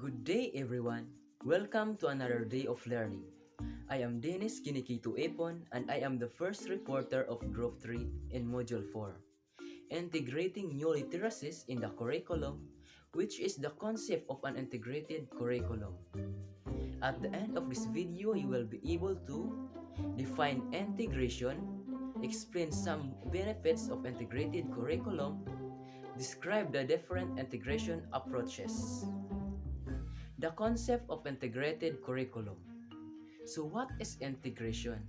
Good day everyone. Welcome to another day of learning. I am Dennis Kinikito Epon and I am the first reporter of Group 3 in Module 4. Integrating new literacies in the curriculum, which is the concept of an integrated curriculum. At the end of this video, you will be able to define integration, explain some benefits of integrated curriculum, describe the different integration approaches. The concept of integrated curriculum. So what is integration?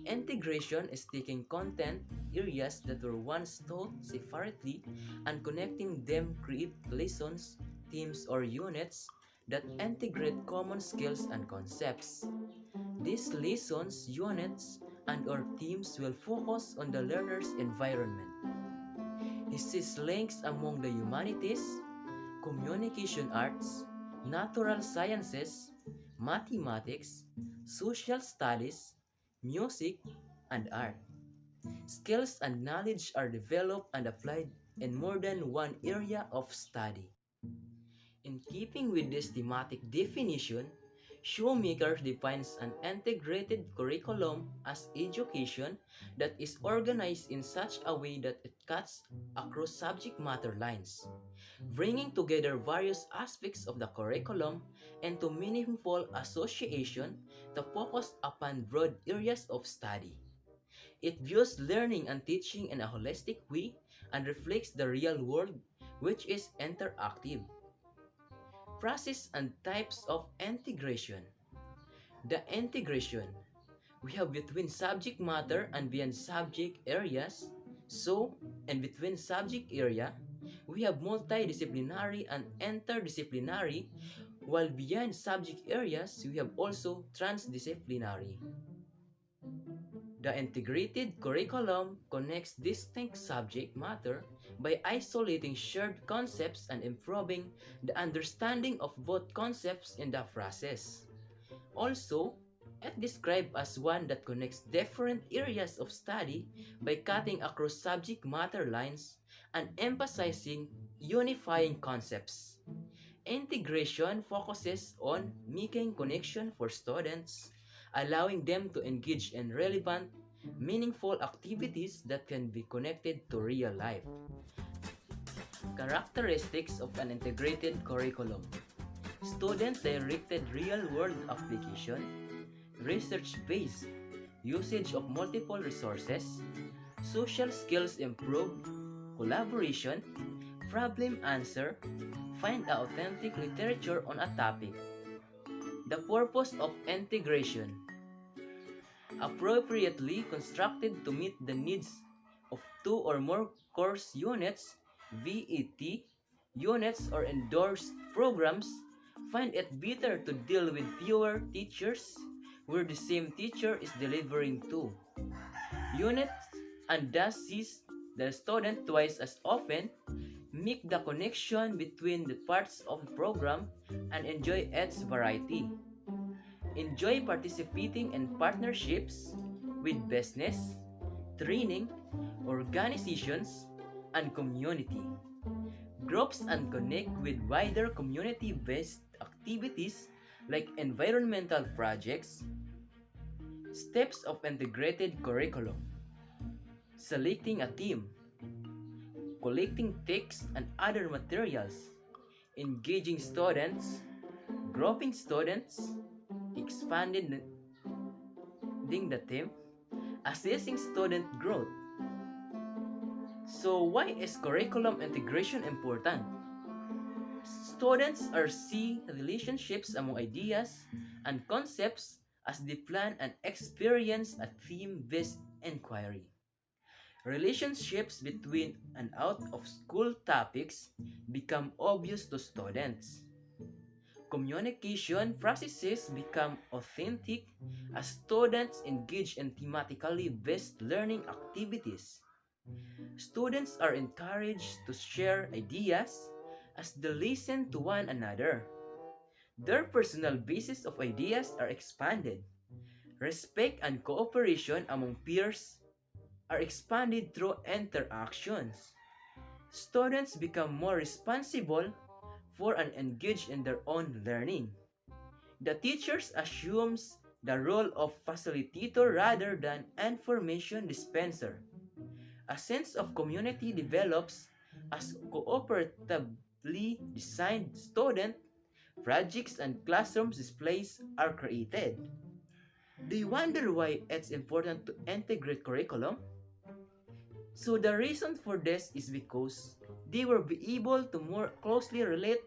Integration is taking content areas that were once taught separately and connecting them create lessons, teams, or units that integrate common skills and concepts. These lessons, units, and or teams will focus on the learner's environment. He sees links among the humanities, communication arts, natural sciences, mathematics, social studies, music, and art. Skills and knowledge are developed and applied in more than one area of study. In keeping with this thematic definition, Shoemaker defines an integrated curriculum as education that is organized in such a way that it cuts across subject matter lines, bringing together various aspects of the curriculum into meaningful association to focus upon broad areas of study. It views learning and teaching in a holistic way and reflects the real world, which is interactive. Process and types of integration. The integration we have between subject matter and beyond subject areas. So, and between subject area, we have multidisciplinary and interdisciplinary, while beyond subject areas, we have also transdisciplinary. The integrated curriculum connects distinct subject matter by isolating shared concepts and improving the understanding of both concepts in the process. Also, it described as one that connects different areas of study by cutting across subject matter lines and emphasizing unifying concepts. Integration focuses on making connection for students, allowing them to engage in relevant, meaningful activities that can be connected to real life. Characteristics of an integrated curriculum. Student-directed real-world application, research-based, usage of multiple resources, social skills improved, collaboration, problem answer, find authentic literature on a topic. The purpose of integration. Appropriately constructed to meet the needs of two or more course units, VET, units or endorsed programs, find it better to deal with fewer teachers where the same teacher is delivering to units and thus sees the student twice as often, make the connection between the parts of the program and enjoy its variety. Enjoy participating in partnerships with business, training, organizations, and community groups and connect with wider community-based activities like environmental projects. Steps of integrated curriculum. Selecting a team, collecting text and other materials, engaging students, grouping students, expanding the team, assessing student growth. So why is curriculum integration important? Students are see relationships among ideas and concepts as they plan and experience a theme-based inquiry. Relationships between and out of school topics become obvious to students. Communication processes become authentic as students engage in thematically based learning activities. Students are encouraged to share ideas as they listen to one another. Their personal bases of ideas are expanded. Respect and cooperation among peers are expanded through interactions. Students become more responsible, for and engage in their own learning. The teachers assumes the role of facilitator rather than information dispenser. A sense of community develops as cooperatively designed student projects and classroom displays are created. Do you wonder why it's important to integrate curriculum? So the reason for this is because they will be able to more closely relate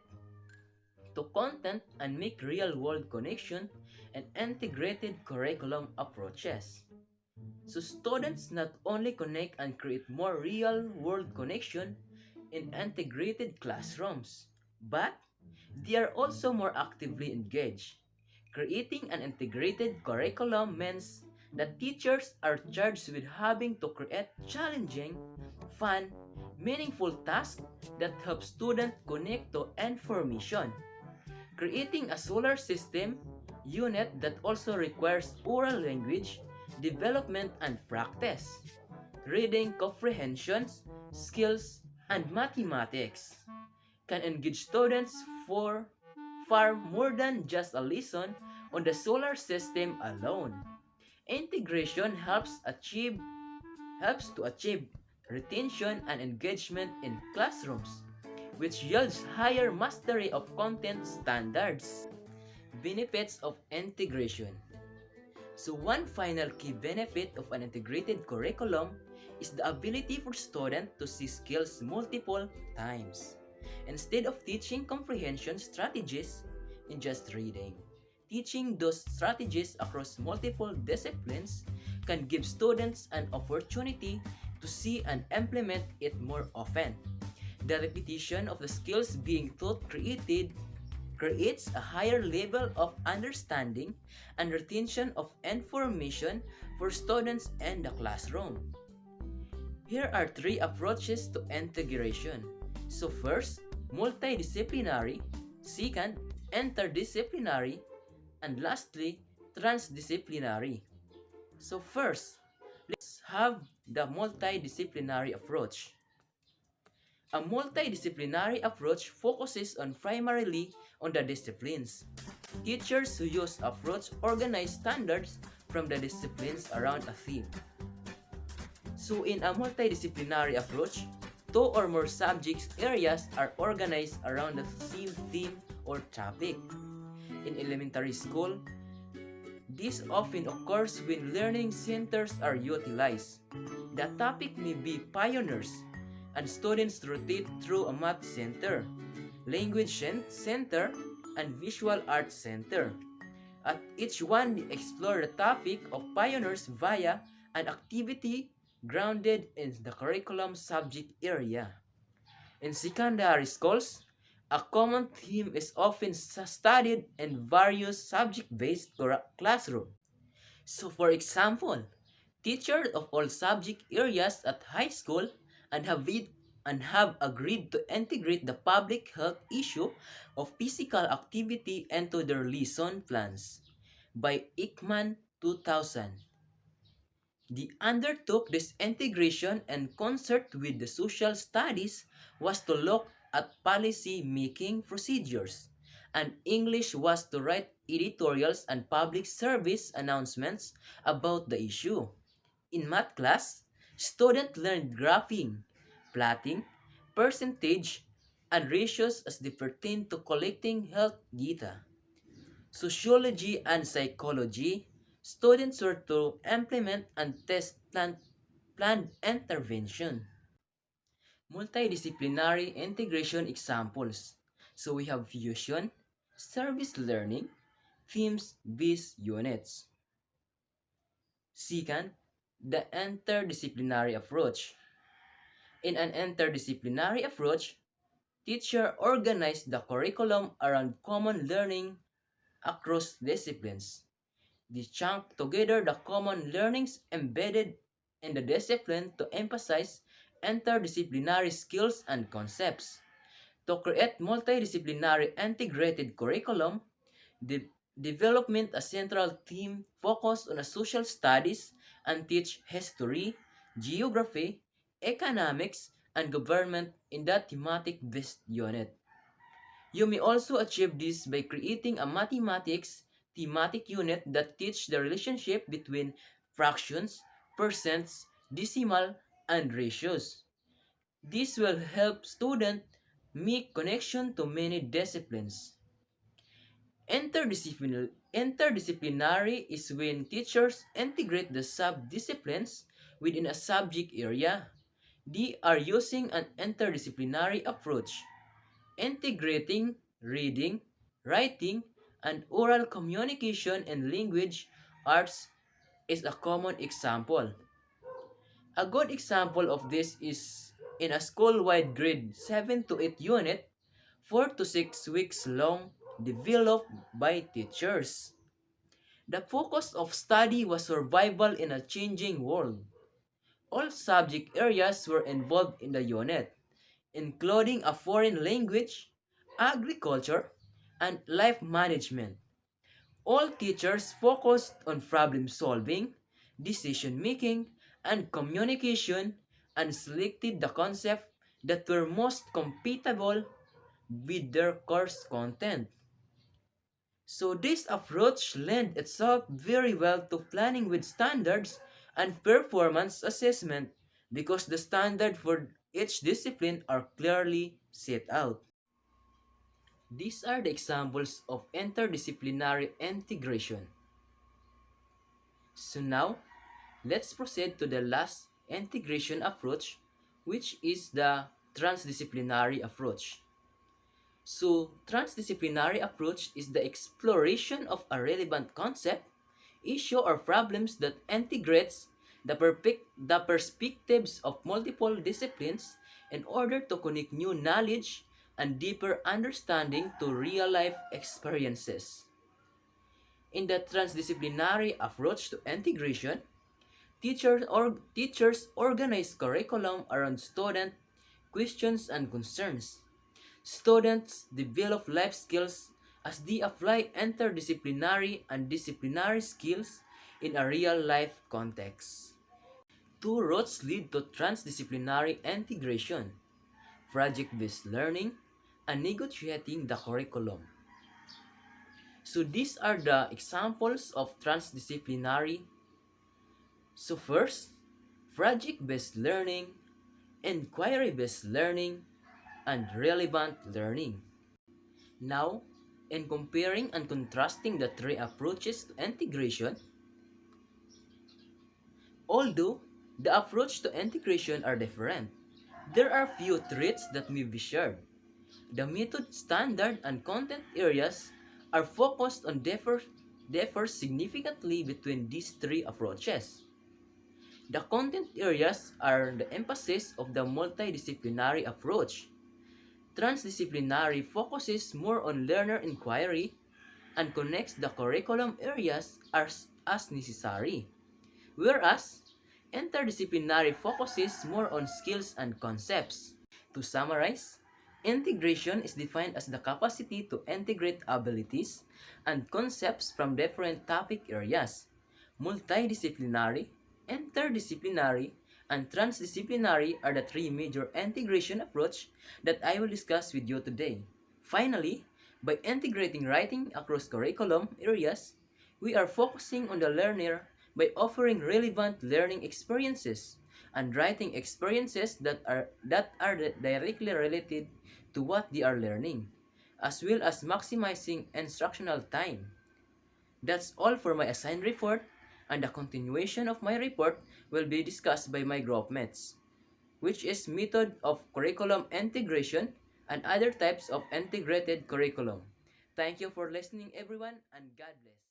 to content and make real-world connection and integrated curriculum approaches. So students not only connect and create more real-world connection in integrated classrooms, but they are also more actively engaged. Creating an integrated curriculum means that teachers are charged with having to create challenging, fun, meaningful tasks that help students connect to information. Creating a solar system unit that also requires oral language development and practice, reading comprehensions, skills, and mathematics can engage students for far more than just a lesson on the solar system alone. Integration helps to achieve retention and engagement in classrooms, which yields higher mastery of content standards. Benefits of integration. So one final key benefit of an integrated curriculum is the ability for students to see skills multiple times. Instead of teaching comprehension strategies in just reading, teaching those strategies across multiple disciplines can give students an opportunity to see and implement it more often. The repetition of the skills being taught creates a higher level of understanding and retention of information for students in the classroom. Here are three approaches to integration. So first, multidisciplinary, second, interdisciplinary, and lastly, transdisciplinary. So first, let's have the multidisciplinary approach. A multidisciplinary approach focuses on primarily on the disciplines. Teachers who use approach organize standards from the disciplines around a theme. So in a multidisciplinary approach, two or more subjects areas are organized around the same theme or topic. In elementary school, this often occurs when learning centers are utilized. The topic may be pioneers, and students rotate through a math center, language center, and visual arts center. At each one, they explore the topic of pioneers via an activity grounded in the curriculum subject area. In secondary schools, a common theme is often studied in various subject-based classrooms. So for example, teachers of all subject areas at high school and have agreed to integrate the public health issue of physical activity into their lesson plans. By Ekman 2000, they undertook this integration in concert with the social studies was to look at policy making procedures, and English was to write editorials and public service announcements about the issue. In math class, students learned graphing, plotting, percentage, and ratios as they pertain to collecting health data. Sociology and psychology, students were to implement and test planned intervention. Multidisciplinary integration examples. So we have fusion, service learning, themes-based units. Second, the interdisciplinary approach. In an interdisciplinary approach, teacher organized the curriculum around common learning across disciplines. They chunk together the common learnings embedded in the discipline to emphasize interdisciplinary skills and concepts. To create multidisciplinary integrated curriculum, the development a central theme focused on a social studies and teach history, geography, economics, and government in that thematic based unit. You may also achieve this by creating a mathematics thematic unit that teach the relationship between fractions, percents, decimal, and ratios. This will help students make connection to many disciplines. Interdisciplinary is when teachers integrate the sub-disciplines within a subject area. They are using an interdisciplinary approach, integrating reading, writing, and oral communication and language arts is a common example. A good example of this is in a school-wide grade 7 to 8 unit, 4 to 6 weeks long, developed by teachers. The focus of study was survival in a changing world. All subject areas were involved in the unit, including a foreign language, agriculture, and life management. All teachers focused on problem solving, decision making, and communication and selected the concepts that were most compatible with their course content. So this approach lent itself very well to planning with standards and performance assessment because the standard for each discipline are clearly set out. These are the examples of interdisciplinary integration. So now, let's proceed to the last integration approach, which is the transdisciplinary approach. So, transdisciplinary approach is the exploration of a relevant concept, issue, or problems that integrates the perspectives of multiple disciplines in order to connect new knowledge and deeper understanding to real-life experiences. In the transdisciplinary approach to integration, teachers organize curriculum around student questions and concerns. Students develop life skills as they apply interdisciplinary and disciplinary skills in a real-life context. Two routes lead to transdisciplinary integration: project-based learning and negotiating the curriculum. So these are the examples of transdisciplinary. So first, project-based learning, inquiry-based learning, and relevant learning. Now, in comparing and contrasting the three approaches to integration, although the approach to integration are different, there are few traits that may be shared. The method, standard, and content areas are focused on differ significantly between these three approaches. The content areas are the emphasis of the multidisciplinary approach. Transdisciplinary focuses more on learner inquiry and connects the curriculum areas as necessary, whereas interdisciplinary focuses more on skills and concepts. To summarize, integration is defined as the capacity to integrate abilities and concepts from different topic areas. Multidisciplinary, interdisciplinary, and transdisciplinary are the three major integration approach that I will discuss with you today. Finally, by integrating writing across curriculum areas, we are focusing on the learner by offering relevant learning experiences and writing experiences that are directly related to what they are learning, as well as maximizing instructional time. That's all for my assigned report, and the continuation of my report will be discussed by my group mates, which is method of curriculum integration and other types of integrated curriculum. Thank you for listening everyone, and God bless.